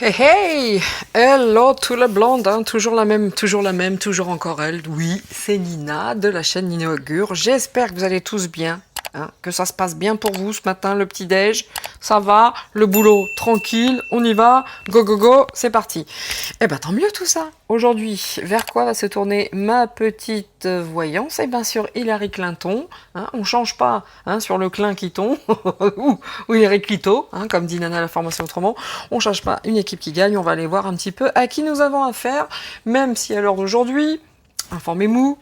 Hey hey! Hello tout le blonde, hein, toujours la même, toujours encore elle. Oui, c'est Nina de la chaîne Nina Augure. J'espère que vous allez tous bien, hein, que ça se passe bien pour vous ce matin, le petit-déj. Ça va, le boulot tranquille, on y va, go go go, c'est parti. Eh ben tant mieux tout ça. Aujourd'hui, vers quoi va se tourner ma petite voyance? Eh bien sur Hillary Clinton. Hein, on change pas hein, sur le Clinton ou Hillary Clinton, hein, comme dit Nana la formation autrement. On change pas une équipe qui gagne. On va aller voir un petit peu à qui nous avons affaire, même si à l'heure d'aujourd'hui, informez-vous,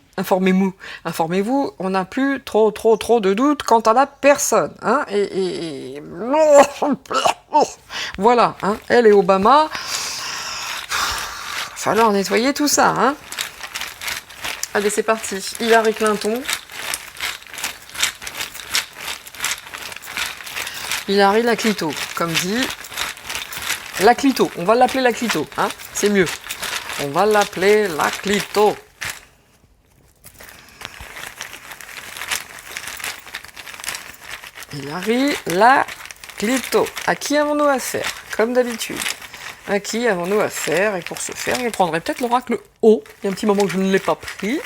on n'a plus trop de doutes quant à la personne. Hein, voilà, hein, elle et Obama. Falloir nettoyer tout ça, hein. Allez, c'est parti. Hillary Clinton. Hillary la Clito, comme dit. La Clito, on va l'appeler la Clito, hein. C'est mieux. On va l'appeler la Clito. Hillary la Clito. À qui avons-nous affaire? Comme d'habitude. À qui avons-nous affaire? Et pour ce faire, je prendrai peut-être l'oracle O. Il y a un petit moment que je ne l'ai pas pris.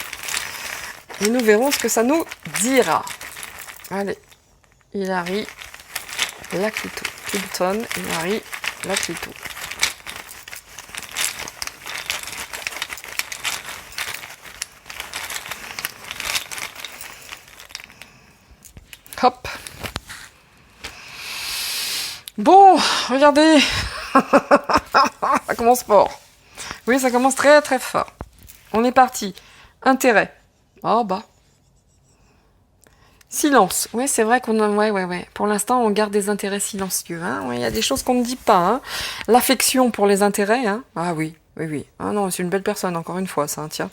Et nous verrons ce que ça nous dira. Allez. Hillary la Clito. Clinton, Hillary la Clito. Hop. Bon, regardez. Ça commence fort. Oui, ça commence très très fort. On est parti. Intérêt. Oh bah. Silence. Oui, c'est vrai qu'on a... Ouais. Pour l'instant, on garde des intérêts silencieux. Hein. Ouais, il y a des choses qu'on ne dit pas. Hein. L'affection pour les intérêts. Hein. Ah oui. Ah non, c'est une belle personne, encore une fois, ça, hein, tiens.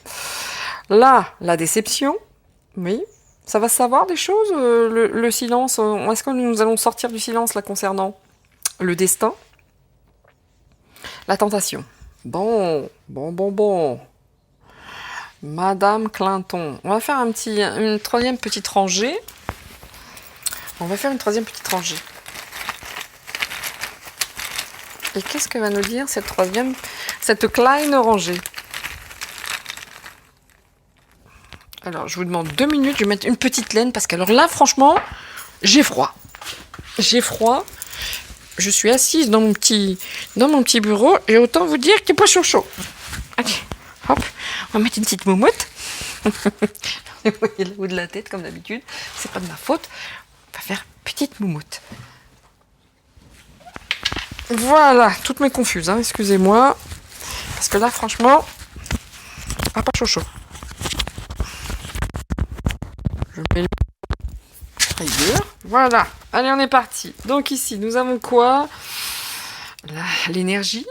Là, la déception. Oui. Ça va se savoir des choses, le silence. Est-ce que nous allons sortir du silence, là, concernant le destin? La tentation. Bon. Madame Clinton. On va faire une troisième petite rangée. Et qu'est-ce que va nous dire cette Klein rangée? Alors, je vous demande 2 minutes, je vais mettre une petite laine, parce que alors là, franchement, j'ai froid. Je suis assise dans mon petit bureau, et autant vous dire qu'il n'est pas chaud. Allez, hop, on va mettre une petite moumoute. Vous voyez le haut de la tête, comme d'habitude. C'est pas de ma faute. On va faire petite moumoute. Voilà, toutes mes confuses, hein, excusez-moi. Parce que là, franchement, pas chaud. Je mets le rigueur. Voilà, allez, on est parti. Donc ici, nous avons quoi? L'énergie.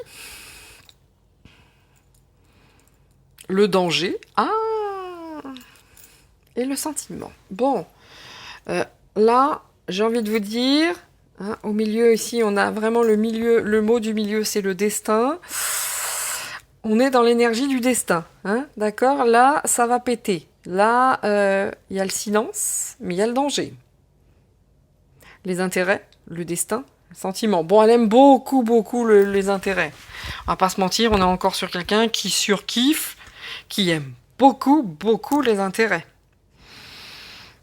Le danger. Ah! Et le sentiment. Bon. Là, j'ai envie de vous dire, hein, au milieu ici, on a vraiment le mot du milieu, c'est le destin. On est dans l'énergie du destin, hein, d'accord? Là, ça va péter. Là, il y a le silence, mais il y a le danger. Les intérêts, le destin, le sentiment. Bon, elle aime beaucoup les intérêts. On va pas se mentir, on est encore sur quelqu'un qui surkiffe, qui aime beaucoup les intérêts.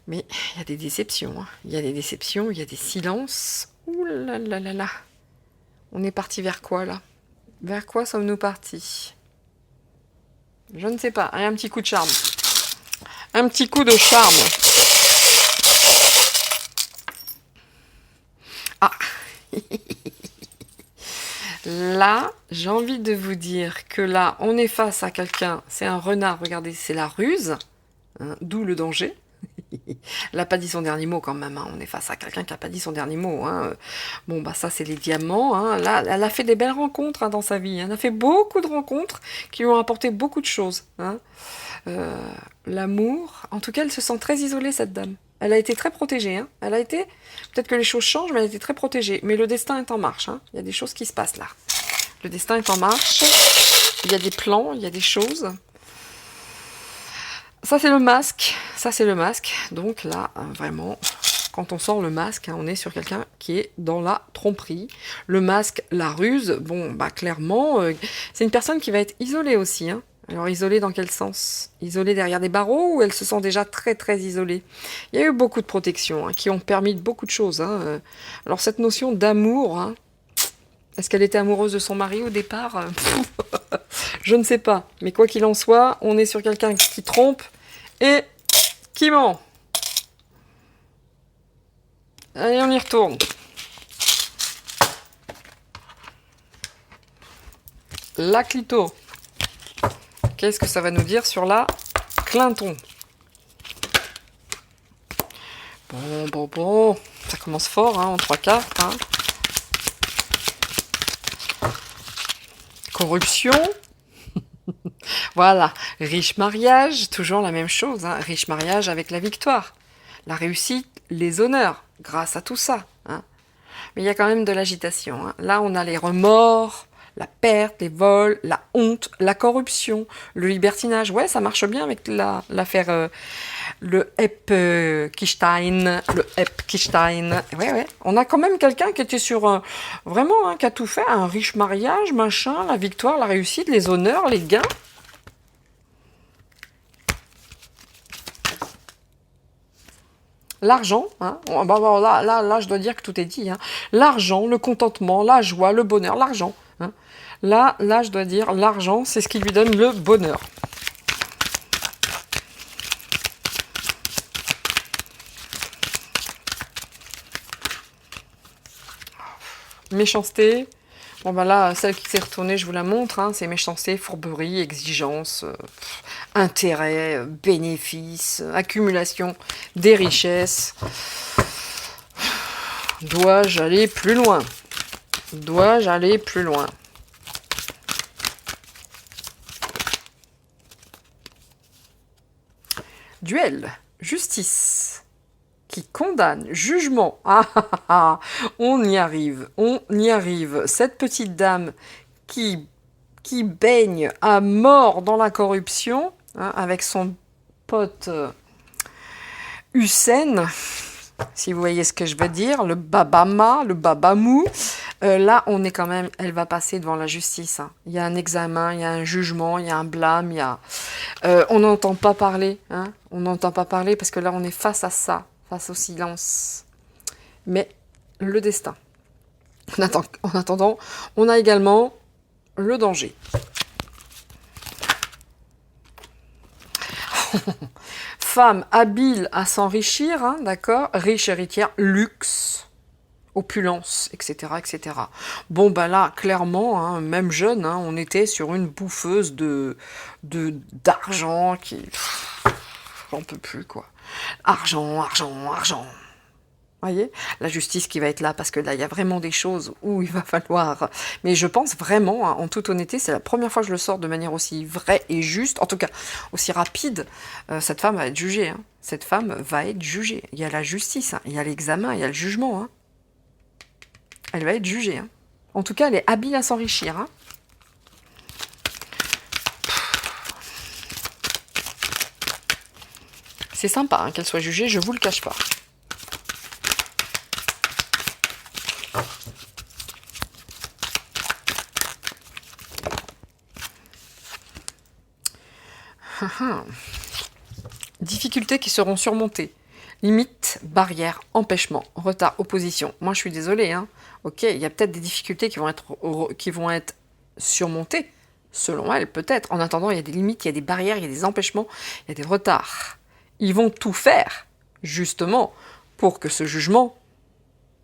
Mais il y a des déceptions, hein. Il y a des silences. Ouh là là. On est parti vers quoi, là? Vers quoi sommes-nous partis? Je ne sais pas. Allez, un petit coup de charme. Un petit coup de charme. Ah. Là, j'ai envie de vous dire que là, on est face à quelqu'un. C'est un renard, regardez, c'est la ruse. Hein, d'où le danger. Elle n'a pas dit son dernier mot quand même, hein. On est face à quelqu'un qui n'a pas dit son dernier mot, hein. Bon, bah ça c'est les diamants, hein. Là, elle a fait des belles rencontres, hein, dans sa vie. Elle a fait beaucoup de rencontres qui lui ont apporté beaucoup de choses, hein. L'amour, en tout cas elle se sent très isolée, cette dame. Elle a été très protégée, hein. Peut-être que les choses changent, mais elle a été très protégée. Mais le destin est en marche, hein. Il y a des choses qui se passent là. Le destin est en marche, il y a des plans, il y a des choses. Ça c'est le masque, donc là, vraiment, quand on sort le masque, hein, on est sur quelqu'un qui est dans la tromperie. Le masque, la ruse, bon, bah clairement, c'est une personne qui va être isolée aussi. Hein. Alors isolée dans quel sens? Isolée derrière des barreaux ou elle se sent déjà très très isolée? Il y a eu beaucoup de protections hein, qui ont permis beaucoup de choses. Hein. Alors cette notion d'amour, hein, est-ce qu'elle était amoureuse de son mari au départ? Je ne sais pas. Mais quoi qu'il en soit, on est sur quelqu'un qui trompe et qui ment. Allez, on y retourne. La clito. Qu'est-ce que ça va nous dire sur la Clinton? Bon. Ça commence fort, hein, en 3 cartes. Hein. Corruption. Voilà. Riche mariage, toujours la même chose. Hein. Riche mariage avec la victoire. La réussite, les honneurs, grâce à tout ça. Hein. Mais il y a quand même de l'agitation. Hein. Là, on a les remords, la perte, les vols, la honte, la corruption, le libertinage. Ouais, ça marche bien avec l'affaire le Epstein. Ouais. On a quand même quelqu'un qui était sur vraiment, hein, qui a tout fait, un riche mariage, machin, la victoire, la réussite, les honneurs, les gains. L'argent, hein, là, je dois dire que tout est dit. Hein. L'argent, le contentement, la joie, le bonheur, l'argent. Hein. Là, je dois dire, l'argent, c'est ce qui lui donne le bonheur. Méchanceté. Bon, ben là, celle qui s'est retournée, je vous la montre. Hein, c'est méchanceté, fourberie, exigence, intérêt, bénéfice, accumulation des richesses. Dois-je aller plus loin? Dois-je aller plus loin? Duel, justice, qui condamne, jugement. On y arrive. Cette petite dame qui baigne à mort dans la corruption, hein, avec son pote Hussein, si vous voyez ce que je veux dire, le babama, le babamou. Là, on est quand même, elle va passer devant la justice. Hein. Il y a un examen, il y a un jugement, il y a un blâme, il y a... on n'entend pas parler, hein. On n'entend pas parler parce que là, on est face à ça, face au silence. Mais le destin. En attendant, on a également le danger. Femme habile à s'enrichir, hein, d'accord, riche héritière, luxe, opulence, etc., etc. Bon, ben là, clairement, hein, même jeune, hein, on était sur une bouffeuse d'argent qui... J'en peux plus, quoi. Argent. Voyez, la justice qui va être là, parce que là, il y a vraiment des choses où il va falloir... Mais je pense vraiment, hein, en toute honnêteté, c'est la première fois que je le sors de manière aussi vraie et juste, en tout cas, aussi rapide, cette femme va être jugée. Hein. Cette femme va être jugée. Il y a la justice, hein, il y a l'examen, il y a le jugement. Hein. Elle va être jugée. Hein. En tout cas, elle est habile à s'enrichir. Hein. C'est sympa hein, qu'elle soit jugée, je vous le cache pas. Difficultés qui seront surmontées. Limites, barrières, empêchements, retard, opposition. Moi, je suis désolée. Hein. Ok, il y a peut-être des difficultés qui vont être surmontées, selon elle, peut-être. En attendant, il y a des limites, il y a des barrières, il y a des empêchements, il y a des retards. Ils vont tout faire, justement, pour que ce jugement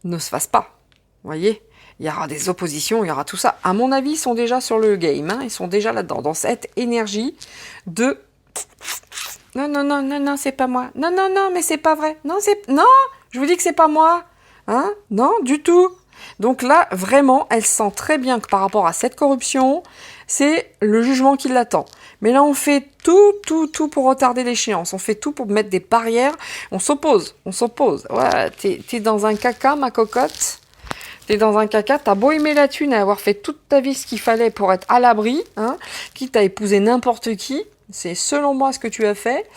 ne se fasse pas. Vous voyez ? Il y aura des oppositions, il y aura tout ça. À mon avis, ils sont déjà sur le game. Hein. Ils sont déjà là-dedans, dans cette énergie de... Non, c'est pas moi. Non, mais c'est pas vrai. Non, je vous dis que c'est pas moi. Hein? Non, du tout. Donc là, vraiment, elle sent très bien que par rapport à cette corruption, c'est le jugement qui l'attend. Mais là, on fait tout pour retarder l'échéance. On fait tout pour mettre des barrières. On s'oppose. Ouais, t'es dans un caca, ma cocotte. T'es dans un caca, t'as beau aimer la thune et avoir fait toute ta vie ce qu'il fallait pour être à l'abri, hein, quitte à épouser n'importe qui, c'est selon moi ce que tu as fait,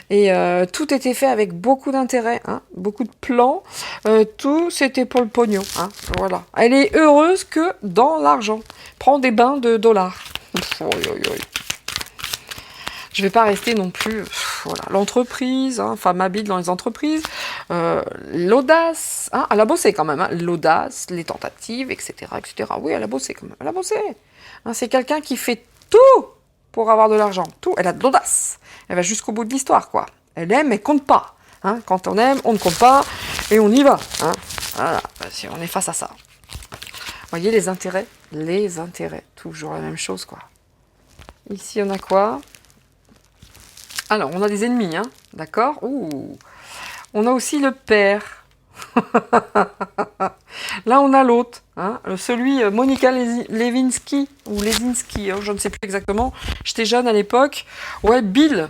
et tout était fait avec beaucoup d'intérêt, hein, beaucoup de plans, tout c'était pour le pognon, hein, voilà. Elle est heureuse que dans l'argent. Prends des bains de dollars. Je vais pas rester non plus, voilà, l'entreprise, hein, femme habile dans les entreprises, l'audace, hein, elle a bossé quand même, hein, l'audace, les tentatives, etc., etc. Oui, elle a bossé quand même, elle a bossé. Hein, c'est quelqu'un qui fait tout pour avoir de l'argent, tout. Elle a de l'audace. Elle va jusqu'au bout de l'histoire, quoi. Elle aime, mais compte pas. Hein. Quand on aime, on ne compte pas et on y va. Hein. Voilà, si on est face à ça. Vous voyez les intérêts, toujours la même chose, quoi. Ici, on a quoi? Alors, on a des ennemis, hein, d'accord? Ouh. On a aussi le père. Là, on a l'autre, hein, celui Monica Lewinsky, ou Lewinsky, hein, je ne sais plus exactement. J'étais jeune à l'époque. Ouais, Bill.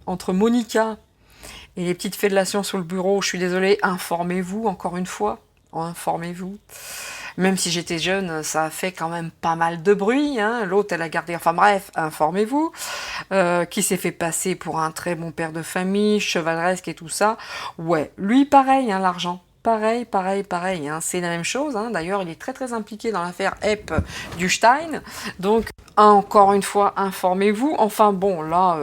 Entre Monica et les petites fellations sur le bureau, je suis désolée, informez-vous, encore une fois. Informez-vous. Même si j'étais jeune, ça a fait quand même pas mal de bruit. Hein. L'autre, elle a gardé... Enfin bref, informez-vous. Qui s'est fait passer pour un très bon père de famille, chevaleresque et tout ça. Ouais, lui, pareil, hein, l'argent. Pareil. Hein. C'est la même chose. Hein. D'ailleurs, il est très très impliqué dans l'affaire Epp du Stein. Donc, encore une fois, informez-vous. Enfin bon, là...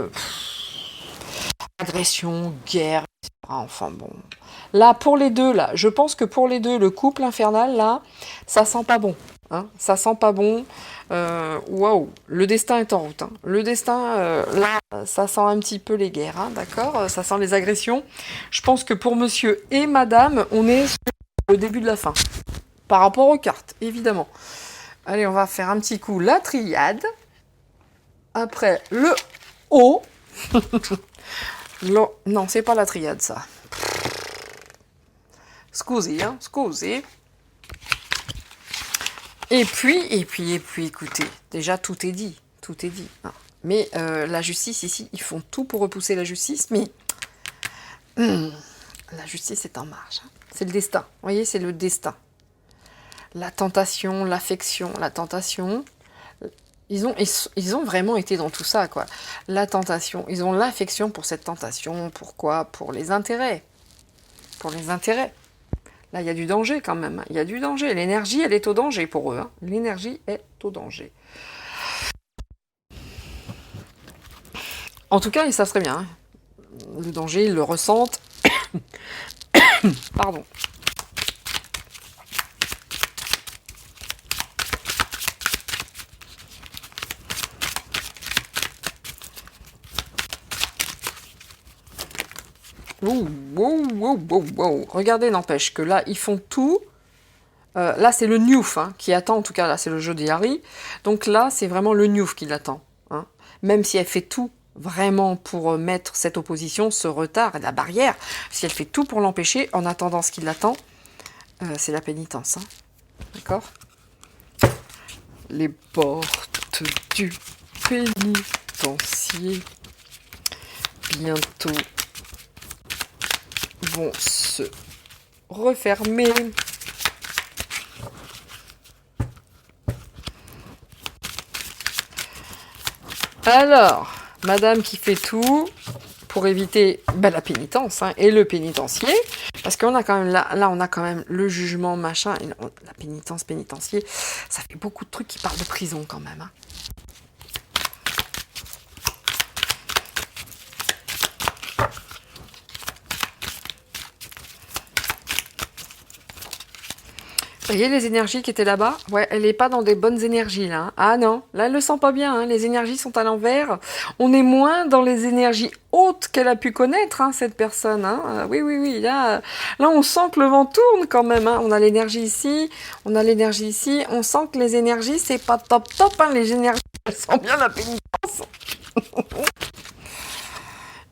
agression, guerre, etc. Enfin bon... Là, pour les deux, là, je pense que pour les deux, le couple infernal, là, ça sent pas bon. Hein, ça sent pas bon. Waouh, le destin est en route. Hein. Le destin, là, ça sent un petit peu les guerres, hein, d'accord? Ça sent les agressions. Je pense que pour monsieur et madame, on est sur le début de la fin. Par rapport aux cartes, évidemment. Allez, on va faire un petit coup la triade. Après, le haut. Non, c'est pas la triade, ça. Scusi, hein, scusi. Et puis, écoutez, déjà tout est dit, hein. Mais la justice ici, ils font tout pour repousser la justice, mais la justice est en marche. Hein. C'est le destin, vous voyez, c'est le destin. La tentation, l'affection, la tentation. Ils ont vraiment été dans tout ça, quoi. La tentation, ils ont l'affection pour cette tentation. Pourquoi? Pour les intérêts. Pour les intérêts. Là, il y a du danger quand même. Hein. Il y a du danger. L'énergie, elle est au danger pour eux. Hein. L'énergie est au danger. En tout cas, ils savent très bien. Hein. Le danger, ils le ressentent. Pardon. Wow. Regardez, n'empêche que là, ils font tout. Là, c'est le Newf hein, qui attend. En tout cas, là, c'est le jeu des Harry. Donc là, c'est vraiment le Newf qui l'attend. Hein. Même si elle fait tout vraiment pour mettre cette opposition, ce retard et la barrière, si elle fait tout pour l'empêcher, en attendant ce qui l'attend, c'est la pénitence. Hein. D'accord? Les portes du pénitencier bientôt vont se refermer. Alors, madame qui fait tout pour éviter la pénitence hein, et le pénitencier, parce qu'on a quand même là on a quand même le jugement machin, et la pénitence, pénitencier, ça fait beaucoup de trucs qui parlent de prison quand même. Hein. Vous voyez les énergies qui étaient là-bas? Ouais, elle n'est pas dans des bonnes énergies, là. Hein. Ah non, là, elle le sent pas bien, hein. Les énergies sont à l'envers. On est moins dans les énergies hautes qu'elle a pu connaître, hein, cette personne. Hein. Oui, là, on sent que le vent tourne quand même. Hein. On a l'énergie ici, on a l'énergie ici. On sent que les énergies, c'est pas top, hein. Les énergies, elles sentent bien la pénitence.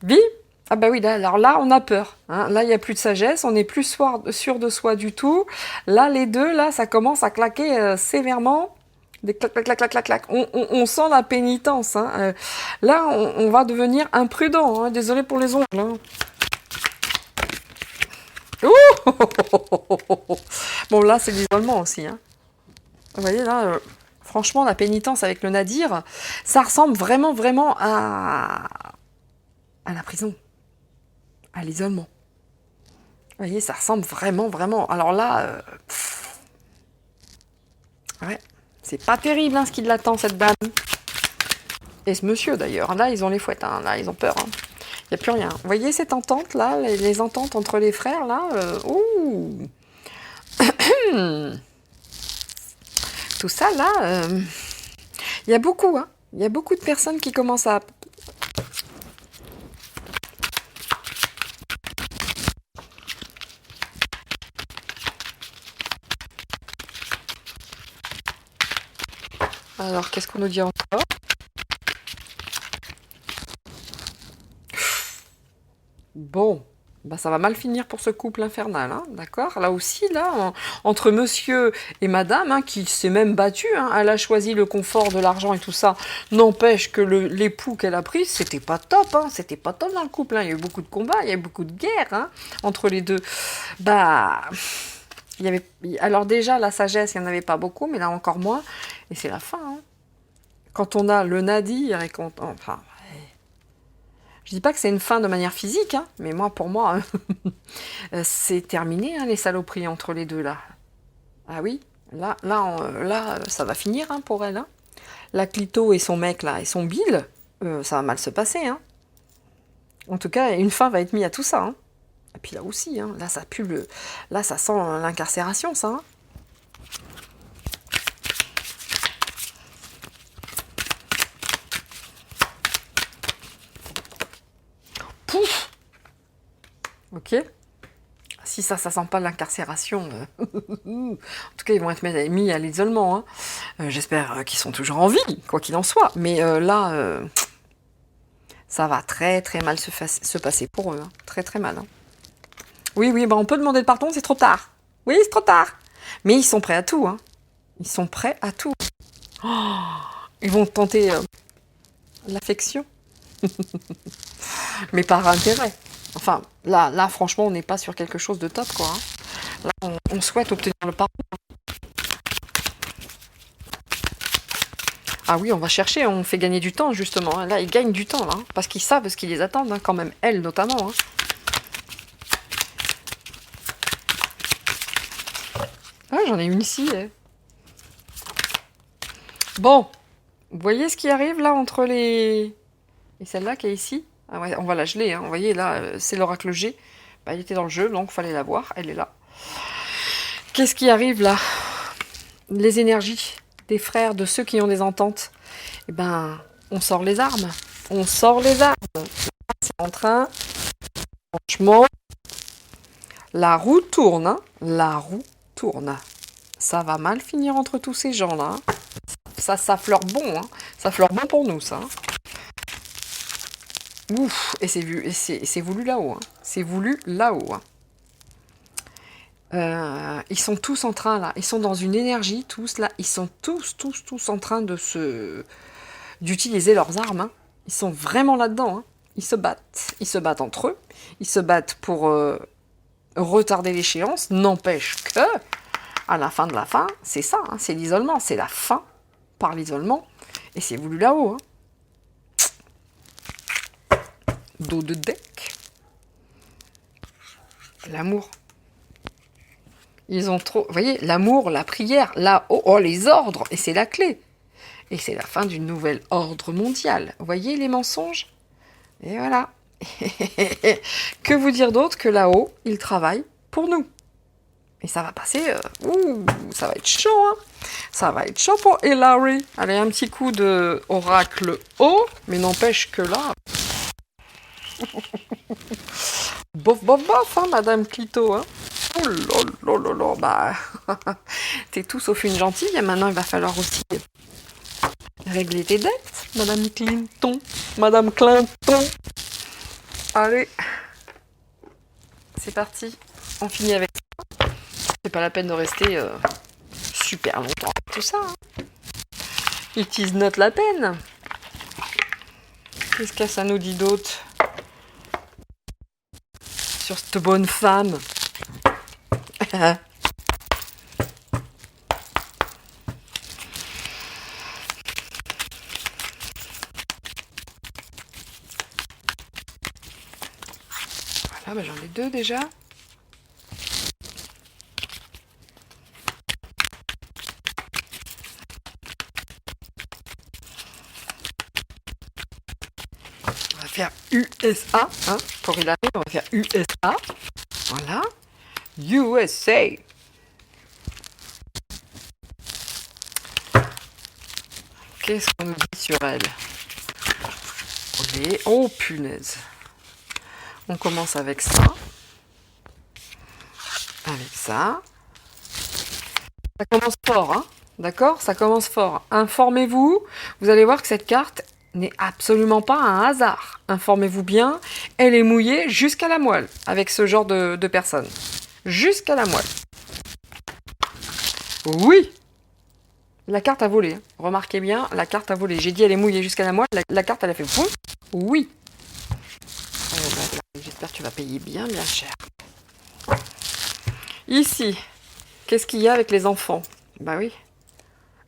Vie. Ah bah oui, là, alors là, on a peur. Hein. Là, il n'y a plus de sagesse, on n'est plus sûr de soi du tout. Là, les deux, là, ça commence à claquer sévèrement. Des clac. On sent la pénitence. Hein. Là, on va devenir imprudent. Hein. Désolé pour les ongles. Hein. Oh bon, là, c'est l'isolement aussi. Hein. Vous voyez, là, franchement, la pénitence avec le Nadir, ça ressemble vraiment, vraiment à la prison, à l'isolement. Vous voyez, ça ressemble vraiment, vraiment. Alors là, ouais, c'est pas terrible hein, ce qui l'attend, cette dame. Et ce monsieur, d'ailleurs. Là, ils ont les fouettes. Hein. Là, ils ont peur. Hein. Il n'y a plus rien. Vous voyez cette entente, là, les ententes entre les frères, là ouh. Tout ça, là, il y a beaucoup, hein. Il y a beaucoup de personnes qui commencent à... Alors, qu'est-ce qu'on nous dit encore? Bon, bah ça va mal finir pour ce couple infernal, hein, d'accord? Là aussi, là, entre monsieur et madame, hein, qui s'est même battu, hein, elle a choisi le confort de l'argent et tout ça, n'empêche que l'époux qu'elle a pris, c'était pas top, hein, c'était pas top dans le couple, hein, il y a eu beaucoup de combats, il y a eu beaucoup de guerres, hein, entre les deux. Bah, il y avait... Alors déjà, la sagesse, il n'y en avait pas beaucoup, mais là encore moins, et c'est la fin, hein. Quand on a le nadir et qu'on... Enfin, je dis pas que c'est une fin de manière physique, hein, mais moi, pour moi, c'est terminé, hein, les saloperies entre les deux, là. Ah oui, là, ça va finir hein, pour elle. Hein. La Clito et son mec, là, et son Bill, ça va mal se passer. Hein. En tout cas, une fin va être mise à tout ça. Hein. Et puis là aussi, hein, là, ça pue le... Là, ça sent l'incarcération, ça. Hein. Pouf. Ok. Si ça sent pas l'incarcération, en tout cas, ils vont être mis à l'isolement. Hein. J'espère qu'ils sont toujours en vie, quoi qu'il en soit. Mais là, ça va très très mal se passer pour eux. Hein. Très très mal. Hein. Oui, oui, bah on peut demander de pardon, c'est trop tard. Oui, c'est trop tard. Mais ils sont prêts à tout. Hein. Ils sont prêts à tout. Oh, ils vont tenter l'affection. Mais par intérêt. Enfin, là, franchement, on n'est pas sur quelque chose de top, quoi. Hein. Là, on souhaite obtenir le pardon. Ah oui, on va chercher, on fait gagner du temps, justement. Hein. Là, ils gagnent du temps, là, hein, parce qu'ils savent ce qu'ils les attendent, hein, quand même. Elle, notamment. Hein. Ah, j'en ai une ici. Bon, vous voyez ce qui arrive, là, entre les... Et celle-là qui est ici. Ah ouais, on va la geler, hein. Vous voyez, là, c'est l'oracle G. Bah, il était dans le jeu, donc il fallait la voir. Elle est là. Qu'est-ce qui arrive, là? Les énergies des frères, de ceux qui ont des ententes. Eh ben, on sort les armes. On sort les armes. C'est en train... Franchement, la roue tourne, hein. La roue tourne. Ça va mal finir entre tous ces gens-là. Hein. Ça fleure bon, hein. Ça fleure bon pour nous, ça. Hein. Ouf, et c'est voulu là-haut. Hein. C'est voulu là-haut. Hein. Ils sont tous en train, là. Ils sont dans une énergie, tous, là. Ils sont tous en train d'utiliser leurs armes. Hein. Ils sont vraiment là-dedans. Hein. Ils se battent. Ils se battent entre eux. Ils se battent pour retarder l'échéance. N'empêche que, à la fin de la fin, c'est ça. Hein. C'est l'isolement. C'est la fin par l'isolement. Et c'est voulu là-haut. Hein. Dos de deck. L'amour. Ils ont trop... Vous voyez, l'amour, la prière, là-haut, oh, les ordres, et c'est la clé. Et c'est la fin d'une nouvelle ordre mondial. Vous voyez les mensonges? Et voilà. Que vous dire d'autre que là-haut, ils travaillent pour nous. Et ça va passer... ça va être chaud, hein. Ça va être chaud pour Hilary. Allez, un petit coup de oracle haut, mais n'empêche que là... bof, bof, bof, hein, Madame Clito, hein. Oh là là là là, bah... T'es tout sauf une gentille, et maintenant il va falloir aussi régler tes dettes, Madame Clinton. Madame Clinton. Allez. C'est parti. On finit avec ça. C'est pas la peine de rester super longtemps avec tout ça. Hein. It is not la peine. Qu'est-ce que ça nous dit d'autre sur cette bonne femme? Voilà, bah, j'en ai 2 déjà. On va faire USA, hein, pour y arriver, on va faire USA. Voilà. USA. Qu'est-ce qu'on nous dit sur elle? Olé. Oh punaise. On commence avec ça. Avec ça. Ça commence fort, hein? D'accord? Ça commence fort. Informez-vous. Vous allez voir que cette carte n'est absolument pas un hasard. Informez-vous bien. Elle est mouillée jusqu'à la moelle avec ce genre de personnes. Jusqu'à la moelle. Oui! La carte a volé. Hein. Remarquez bien, la carte a volé. J'ai dit elle est mouillée jusqu'à la moelle. La carte, elle a fait boum. Oui. J'espère que tu vas payer bien, bien cher. Ici, qu'est-ce qu'il y a avec les enfants? Bah oui.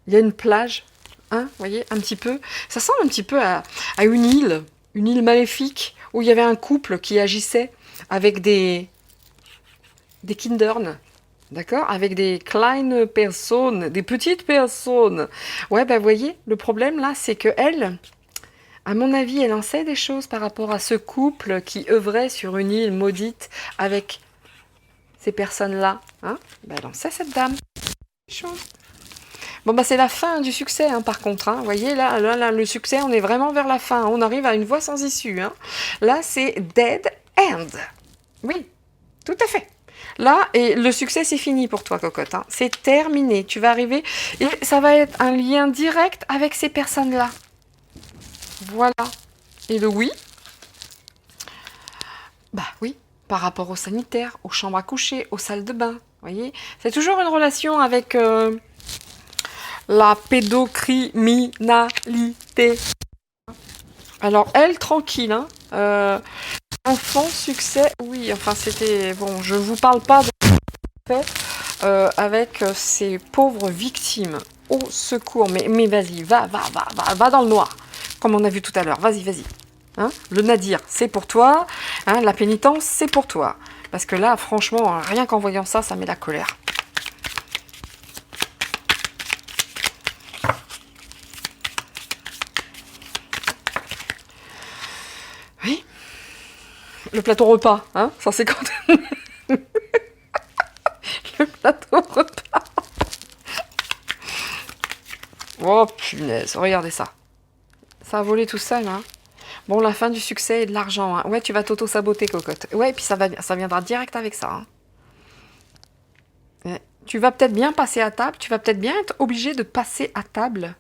Il y a une plage. Hein, vous voyez, un petit peu. Ça ressemble un petit peu à une île maléfique, où il y avait un couple qui agissait avec des Kindern. D'accord? Avec des kleine personnes, des petites personnes. Ouais, bah vous voyez, le problème là, c'est que elle, à mon avis, elle en sait des choses par rapport à ce couple qui œuvrait sur une île maudite avec ces personnes-là. Hein? Bah, elle en sait, cette dame. Bon, bah c'est la fin du succès, hein, par contre. Hein. Vous voyez, là, le succès, on est vraiment vers la fin. On arrive à une voie sans issue. Hein. Là, c'est dead end. Oui, tout à fait. Là, et le succès, c'est fini pour toi, cocotte. Hein. C'est terminé. Tu vas arriver et ça va être un lien direct avec ces personnes-là. Voilà. Et le oui, bah oui, par rapport aux sanitaires, aux chambres à coucher, aux salles de bain. Vous voyez, c'est toujours une relation avec la pédocriminalité. Alors, elle, tranquille, hein. Enfant, succès, oui, enfin, c'était... Bon, je ne vous parle pas de fait avec ces pauvres victimes. Au secours, mais vas-y, va dans le noir, comme on a vu tout à l'heure. Vas-y. Hein, le nadir, c'est pour toi. Hein, la pénitence, c'est pour toi. Parce que là, franchement, rien qu'en voyant ça, ça met la colère. Oui. Le plateau repas, hein, 150. Le plateau repas. Oh punaise, regardez ça. Ça a volé tout seul, hein. Bon, la fin du succès et de l'argent. Hein. Ouais, tu vas t'auto-saboter, cocotte. Ouais, puis ça viendra direct avec ça. Hein. Ouais. Tu vas peut-être bien passer à table. Tu vas peut-être bien être obligé de passer à table.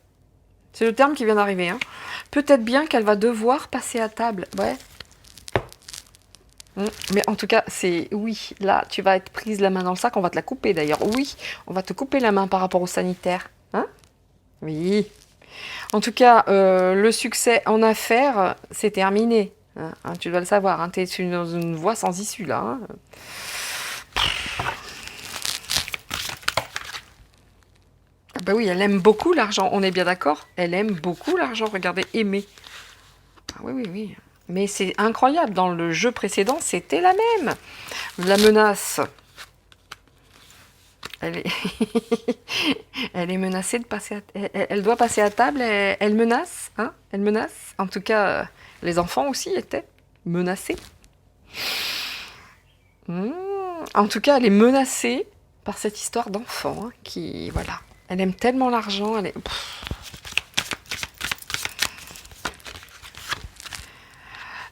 C'est le terme qui vient d'arriver. Hein. Peut-être bien qu'elle va devoir passer à table. Ouais. Mais en tout cas, c'est... Oui, là, tu vas être prise la main dans le sac. On va te la couper, d'ailleurs. Oui, on va te couper la main par rapport au sanitaire. Hein? Oui. En tout cas, le succès en affaires, c'est terminé. Hein, tu dois le savoir. Hein, tu es dans une voie sans issue, là. Hein. Bah oui, elle aime beaucoup l'argent. On est bien d'accord? Elle aime beaucoup l'argent. Regardez, aimer. Ah oui. Mais c'est incroyable. Dans le jeu précédent, c'était la même. La menace... Elle est... elle est menacée de passer à... Elle doit passer à table, elle menace, hein? Elle menace. En tout cas, les enfants aussi étaient menacés. En tout cas, elle est menacée par cette histoire d'enfant, hein, qui... Voilà. Elle aime tellement l'argent, elle est...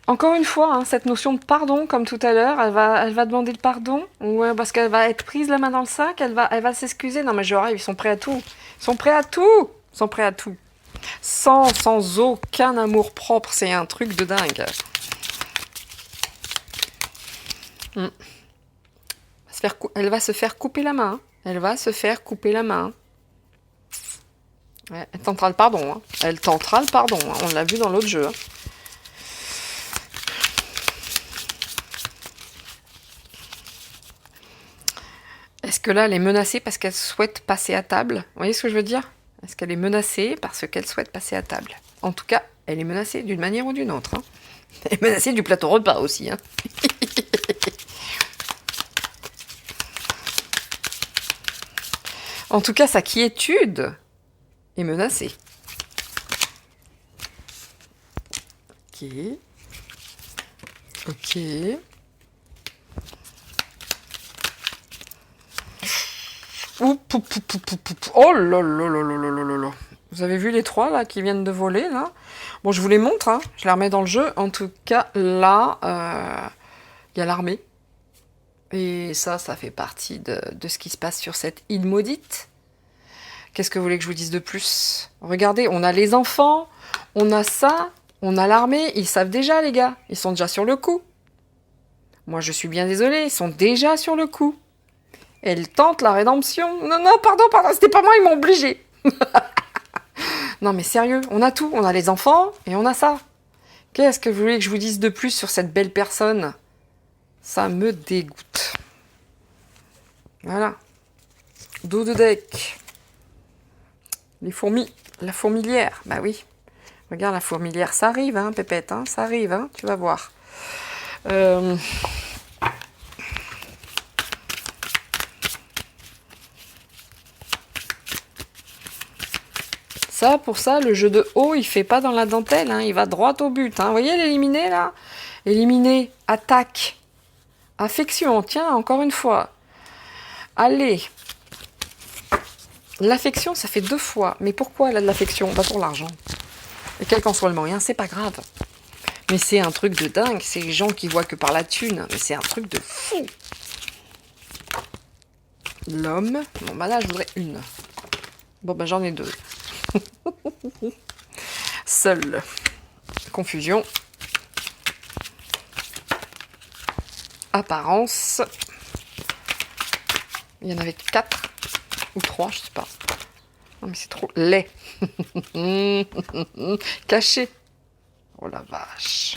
Encore une fois, hein, cette notion de pardon, comme tout à l'heure, elle va demander le pardon, ouais, parce qu'elle va être prise la main dans le sac, elle va s'excuser. Non mais je rêve, ils sont prêts à tout. Ils sont prêts à tout. Ils sont prêts à tout. Sans aucun amour propre, c'est un truc de dingue. Elle va se faire couper la main. Elle va se faire couper la main. Ouais, elle tentera le pardon. Hein. Elle tentera le pardon. Hein. On l'a vu dans l'autre jeu. Hein. que là, elle est menacée parce qu'elle souhaite passer à table. Vous voyez ce que je veux dire? Est-ce qu'elle est menacée parce qu'elle souhaite passer à table? En tout cas, elle est menacée d'une manière ou d'une autre. Hein. Elle est menacée du plateau repas aussi. Hein. En tout cas, sa quiétude est menacée. Ok. Ok. Oh là là là là là là là. Vous avez vu les 3 là qui viennent de voler là? Bon, je vous les montre, hein. Je les remets dans le jeu. En tout cas, là, il y a l'armée. Et ça fait partie de ce qui se passe sur cette île maudite. Qu'est-ce que vous voulez que je vous dise de plus? Regardez, on a les enfants, on a ça, on a l'armée. Ils savent déjà, les gars. Ils sont déjà sur le coup. Moi, je suis bien désolée, ils sont déjà sur le coup. Elle tente la rédemption. Non, pardon, c'était pas moi, ils m'ont obligé. Non, mais sérieux, on a tout. On a les enfants et on a ça. Qu'est-ce que vous voulez que je vous dise de plus sur cette belle personne? Ça me dégoûte. Voilà. Dos de deck. Les fourmis. La fourmilière. Bah oui. Regarde, la fourmilière, ça arrive, hein, Pépette. Hein, ça arrive, hein, tu vas voir. Ça, pour ça, le jeu de haut, il fait pas dans la dentelle, hein, il va droit au but. Hein. Vous voyez l'éliminer, là? Éliminer, attaque, affection, tiens, encore une fois. Allez. L'affection, ça fait 2 fois. Mais pourquoi elle a de l'affection? Bah pour l'argent. Et quel qu'en soit le moyen, c'est pas grave. Mais c'est un truc de dingue. C'est les gens qui voient que par la thune. Mais c'est un truc de fou. L'homme. Bon, bah là, je voudrais une. Bon, bah j'en ai 2. Seul. Confusion. Apparence. Il y en avait 4 ou 3, je sais pas. Non mais c'est trop laid. Caché. Oh la vache.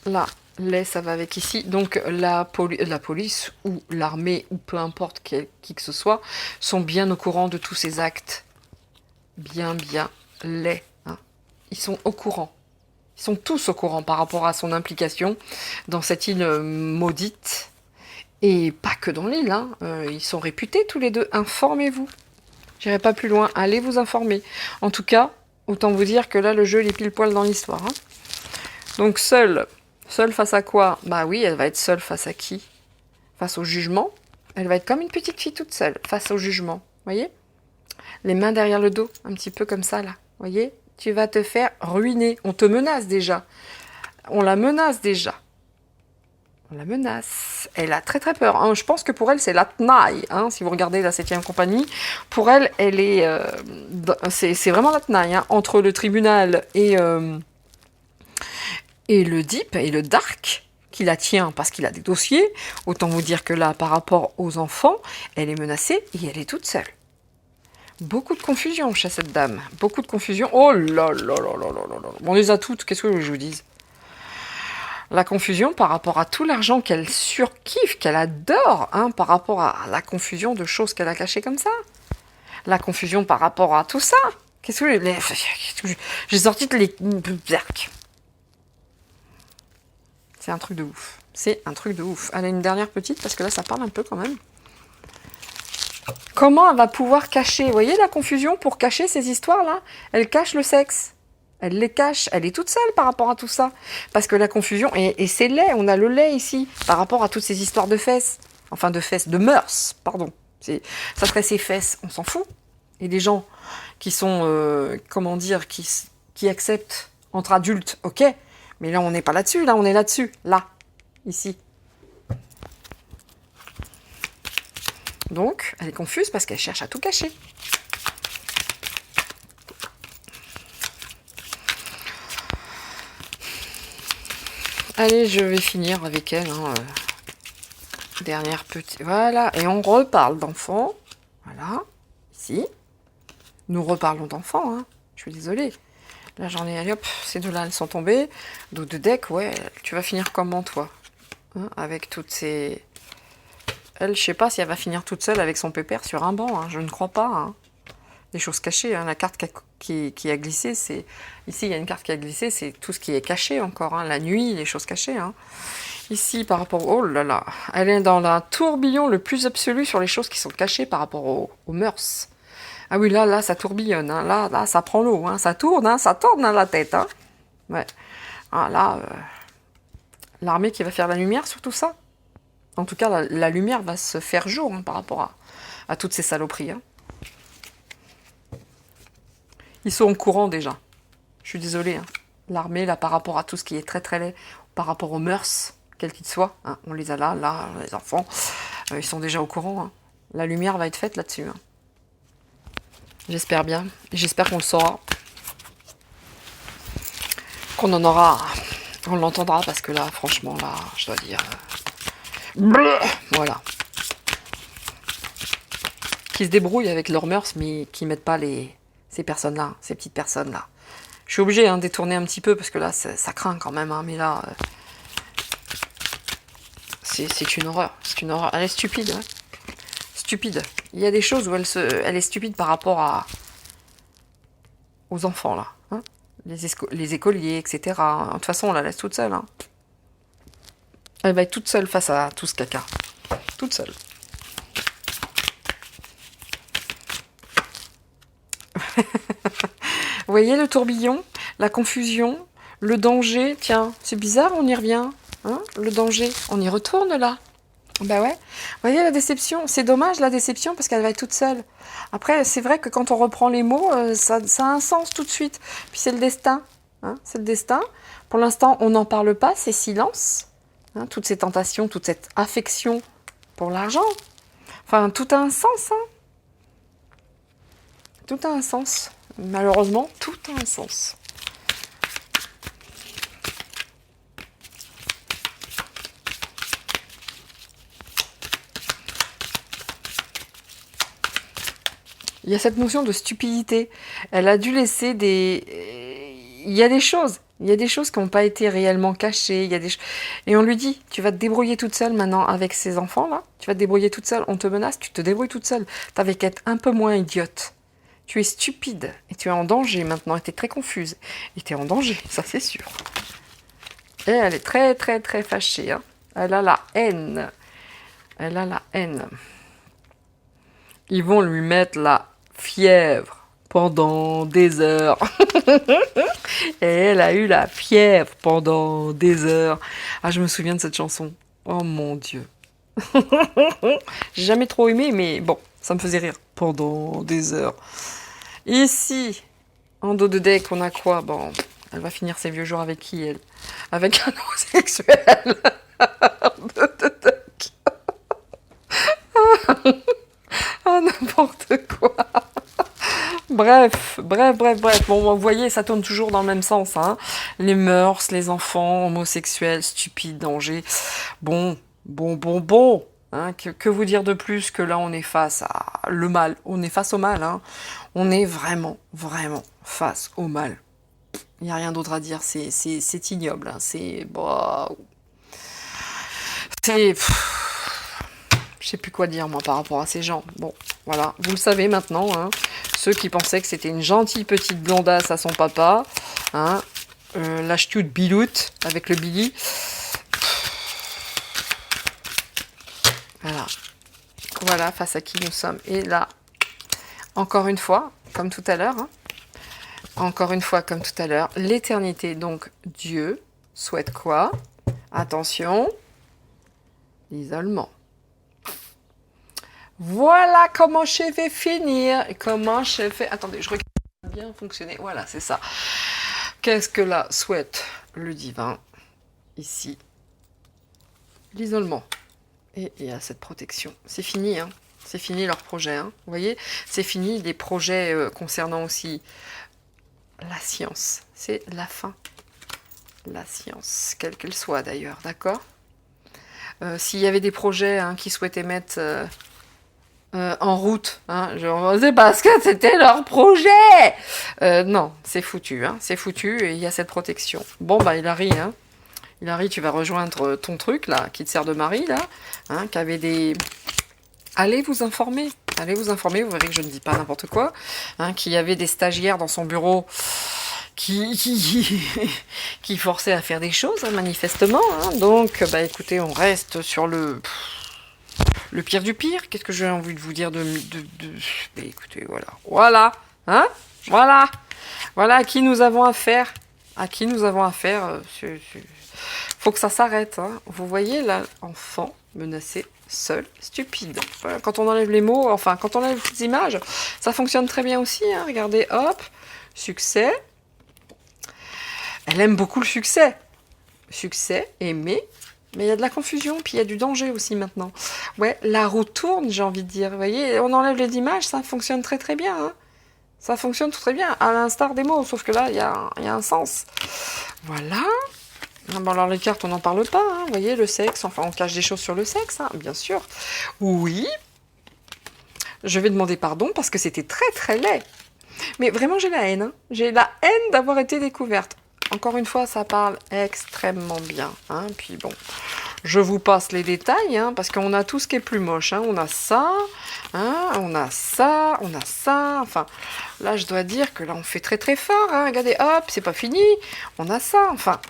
Là, lait, ça va avec ici. Donc la police ou l'armée ou peu importe qui que ce soit sont bien au courant de tous ces actes. Bien laid. Hein. Ils sont au courant. Ils sont tous au courant par rapport à son implication dans cette île maudite. Et pas que dans l'île, hein. Ils sont réputés tous les deux. Informez-vous. J'irai pas plus loin. Allez vous informer. En tout cas, autant vous dire que là, le jeu, il est pile poil dans l'histoire. Hein. Donc seule. Seule face à quoi? Bah oui, elle va être seule face à qui? Face au jugement. Elle va être comme une petite fille toute seule face au jugement. Voyez? Les mains derrière le dos, un petit peu comme ça, là. Voyez? Tu vas te faire ruiner. On te menace déjà. On la menace déjà. On la menace. Elle a très très peur. Hein. Je pense que pour elle, c'est la tenaille. Hein, si vous regardez la 7e compagnie, pour elle, elle est, c'est vraiment la tenaille. Hein, entre le tribunal et le Deep et le Dark, qui la tient parce qu'il a des dossiers. Autant vous dire que là, par rapport aux enfants, elle est menacée et elle est toute seule. Beaucoup de confusion chez cette dame. Beaucoup de confusion. Oh là là là là là là. On les a toutes. Qu'est-ce que je vous dise? La confusion par rapport à tout l'argent qu'elle surkiffe, qu'elle adore, hein, par rapport à la confusion de choses qu'elle a cachées comme ça. La confusion par rapport à tout ça. Qu'est-ce que j'ai sorti de les... C'est un truc de ouf. C'est un truc de ouf. Allez, une dernière petite, parce que là, ça parle un peu quand même. Comment elle va pouvoir cacher? Vous voyez la confusion pour cacher ces histoires-là? Elle cache le sexe. Elle les cache, elle est toute seule par rapport à tout ça. Parce que la confusion, et c'est laid, on a le lait ici, par rapport à toutes ces histoires de fesses. Enfin de fesses, de mœurs, pardon. Ça serait ses fesses, on s'en fout. Et des gens qui sont, comment dire, qui acceptent entre adultes, ok. Mais là on n'est pas là-dessus, là on est là-dessus, là, ici. Donc, elle est confuse parce qu'elle cherche à tout cacher. Allez, je vais finir avec elle. Hein. Dernière petite... Voilà. Et on reparle d'enfants. Voilà. Ici. Nous reparlons d'enfants. Hein. Je suis désolée. Là, j'en ai... Allez, hop. Ces deux-là, elles sont tombées. Dos de deck, ouais. Tu vas finir comment, toi? Hein, avec toutes ces Elle, je sais pas si elle va finir toute seule avec son pépère sur un banc, hein, je ne crois pas. Hein. Des choses cachées, hein. La carte qui a glissé, c'est... Ici, il y a une carte qui a glissé, c'est tout ce qui est caché encore, hein. La nuit, les choses cachées. Hein. Ici, par rapport... Oh là là, elle est dans un tourbillon le plus absolu sur les choses qui sont cachées par rapport aux mœurs. Ah oui, là, ça tourbillonne, hein. Là, ça prend l'eau, hein. Ça tourne, hein. Ça tourne dans la tête. Hein. Ouais. Ah, là, l'armée qui va faire la lumière sur tout ça. En tout cas, la lumière va se faire jour, hein, par rapport à toutes ces saloperies. Hein. Ils sont au courant déjà. Je suis désolée. Hein. L'armée, là, par rapport à tout ce qui est très très laid, par rapport aux mœurs, quels qu'ils soient, hein, on les a là, les enfants, ils sont déjà au courant. Hein. La lumière va être faite là-dessus. Hein. J'espère bien. J'espère qu'on le saura. Qu'on en aura. On l'entendra, parce que là, franchement, là, je dois dire... Voilà. Qui se débrouillent avec leurs mœurs, mais qui mettent pas ces personnes-là, ces petites personnes-là. Je suis obligée, hein, de détourner un petit peu, parce que là, ça craint quand même, hein, mais là... c'est une horreur. C'est une horreur. Elle est stupide, hein. Stupide. Il y a des choses où elle est stupide par rapport aux enfants, là. Hein, les écoliers, etc. De toute façon, on la laisse toute seule. Hein. Elle va être toute seule face à tout ce caca. Toute seule. Vous voyez le tourbillon, la confusion, le danger. Tiens, c'est bizarre, on y revient. Hein, le danger, on y retourne là. Bah ouais. Vous voyez la déception, c'est dommage la déception parce qu'elle va être toute seule. Après, c'est vrai que quand on reprend les mots, ça a un sens tout de suite. Puis c'est le destin. Hein, c'est le destin. Pour l'instant, on n'en parle pas, c'est silence. Hein, toutes ces tentations, toute cette affection pour l'argent. Enfin, tout a un sens. Hein. Tout a un sens. Malheureusement, tout a un sens. Il y a cette notion de stupidité. Elle a dû laisser il y a des choses. Il y a des choses qui n'ont pas été réellement cachées. Et on lui dit, tu vas te débrouiller toute seule maintenant avec ces enfants-là. Tu vas te débrouiller toute seule. On te menace, tu te débrouilles toute seule. T'avais qu'à être un peu moins idiote. Tu es stupide. Et tu es en danger maintenant. Et tu es très confuse. Et tu es en danger, ça c'est sûr. Et elle est très, très, très fâchée. Hein. Elle a la haine. Elle a la haine. Ils vont lui mettre la fièvre pendant des heures. Et elle a eu la fièvre pendant des heures. Ah, je me souviens de cette chanson. Oh mon Dieu. J'ai jamais trop aimé, mais bon, ça me faisait rire. Pendant des heures. Ici, en dos de deck, on a quoi? Bon, elle va finir ses vieux jours avec qui, elle? Avec un homosexuel. En dos de deck. Ah, n'importe quoi. Bref. Bon, vous voyez, ça tourne toujours dans le même sens. Hein. Les mœurs, les enfants, homosexuels, stupides, danger. Bon. Hein, que vous dire de plus que là, on est face à le mal. On est face au mal. Hein. On est vraiment, vraiment face au mal. Il n'y a rien d'autre à dire. C'est ignoble. Hein. C'est... Bon, c'est... Je sais plus quoi dire, moi, par rapport à ces gens. Bon, voilà, vous le savez maintenant, hein. Ceux qui pensaient que c'était une gentille petite blondasse à son papa, hein, la ch'tioute biloute, avec le Billy. Voilà, face à qui nous sommes. Et là, encore une fois, comme tout à l'heure, hein, encore une fois, comme tout à l'heure, l'éternité, donc Dieu, souhaite quoi? Attention, l'isolement. Voilà comment je vais finir. Comment je fais... Attendez, je regarde bien fonctionner. Voilà, c'est ça. Qu'est-ce que là souhaite le divin? Ici. L'isolement. Et il y a cette protection. C'est fini, hein. C'est fini leur projet. Hein. Vous voyez? C'est fini les projets concernant aussi la science. C'est la fin. La science, quelle qu'elle soit d'ailleurs, d'accord? S'il y avait des projets hein, qui souhaitaient mettre... en route, hein, c'est parce que c'était leur projet. Non, c'est foutu, hein, c'est foutu et il y a cette protection. Bon bah il a ri, hein, Hilary, tu vas rejoindre ton truc, là, qui te sert de mari, là, hein, qui avait des... Allez vous informer, vous verrez que je ne dis pas n'importe quoi, hein, qu'il y avait des stagiaires dans son bureau qui forçaient à faire des choses, hein, manifestement, hein. Donc, bah écoutez, on reste sur le pire du pire. Qu'est-ce que j'ai envie de vous dire bah, écoutez, voilà, hein, voilà à qui nous avons affaire, faut que ça s'arrête, hein. Vous voyez là, enfant menacé, seul, stupide. Voilà, quand on enlève les mots, enfin quand on enlève les images, ça fonctionne très bien aussi, hein. Regardez, hop, succès. Elle aime beaucoup le succès. Succès, aimer, mais il y a de la confusion, puis il y a du danger aussi maintenant. Ouais, la roue tourne, j'ai envie de dire. Vous voyez, on enlève les images, ça fonctionne très très bien, hein. Ça fonctionne très bien, à l'instar des mots, sauf que là, il y a un sens. Voilà. Bon, alors les cartes, on n'en parle pas, hein. Vous voyez, le sexe, enfin, on cache des choses sur le sexe, hein, bien sûr. Oui, je vais demander pardon parce que c'était très très laid. Mais vraiment, j'ai la haine, hein. J'ai la haine d'avoir été découverte. Encore une fois, ça parle extrêmement bien, hein. Puis bon, je vous passe les détails, hein, parce qu'on a tout ce qui est plus moche, hein. On a ça, hein, on a ça, enfin, là, je dois dire que là, on fait très très fort, hein. Regardez, hop, c'est pas fini, on a ça, enfin,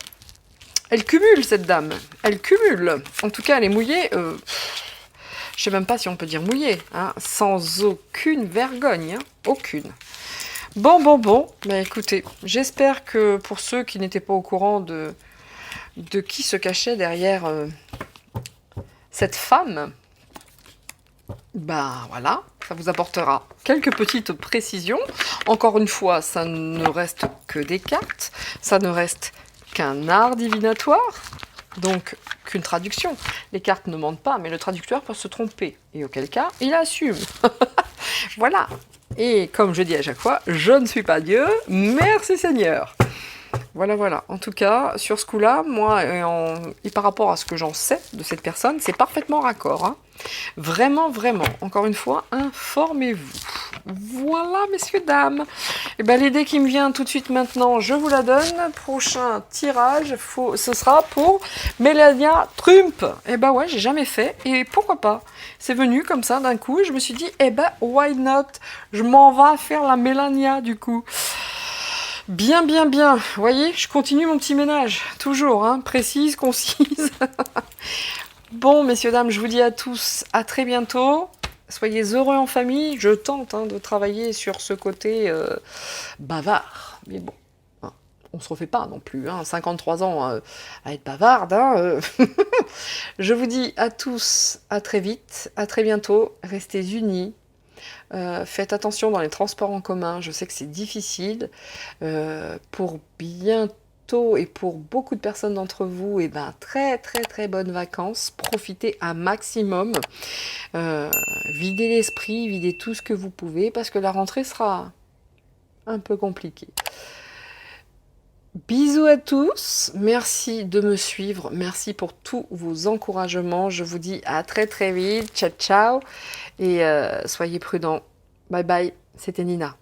elle cumule, cette dame, elle cumule. En tout cas, elle est mouillée, je sais même pas si on peut dire mouillée, hein, sans aucune vergogne, hein, aucune. Bon, bah écoutez, j'espère que pour ceux qui n'étaient pas au courant de qui se cachait derrière cette femme, bah voilà, ça vous apportera quelques petites précisions. Encore une fois, ça ne reste que des cartes, ça ne reste qu'un art divinatoire, donc qu'une traduction. Les cartes ne mentent pas, mais le traducteur peut se tromper, et auquel cas, il assume. Voilà. Et comme je dis à chaque fois, je ne suis pas Dieu, merci Seigneur. Voilà. En tout cas, sur ce coup-là, moi, et par rapport à ce que j'en sais de cette personne, c'est parfaitement raccord, hein. Vraiment. Encore une fois, informez-vous. Voilà, messieurs, dames. Et ben, l'idée qui me vient tout de suite maintenant, je vous la donne. Prochain tirage, ce sera pour Melania Trump. Et ben ouais, j'ai jamais fait. Et pourquoi pas? C'est venu comme ça d'un coup. Et je me suis dit, eh ben, why not? Je m'en vais faire la Melania, du coup. Bien. Vous voyez, je continue mon petit ménage. Toujours, hein, précise, concise. Bon, messieurs, dames, je vous dis à tous, à très bientôt. Soyez heureux en famille. Je tente, hein, de travailler sur ce côté bavard. Mais bon, hein, on se refait pas non plus, hein, 53 ans à être bavarde. Hein, Je vous dis à tous, à très vite, à très bientôt. Restez unis. Faites attention dans les transports en commun. Je sais que c'est difficile. Pour bientôt et pour beaucoup de personnes d'entre vous, et ben très bonnes vacances. Profitez un maximum. Videz l'esprit, videz tout ce que vous pouvez, parce que la rentrée sera un peu compliquée. Bisous à tous, merci de me suivre, merci pour tous vos encouragements. Je vous dis à très vite, ciao, et soyez prudents. Bye bye, c'était Nina.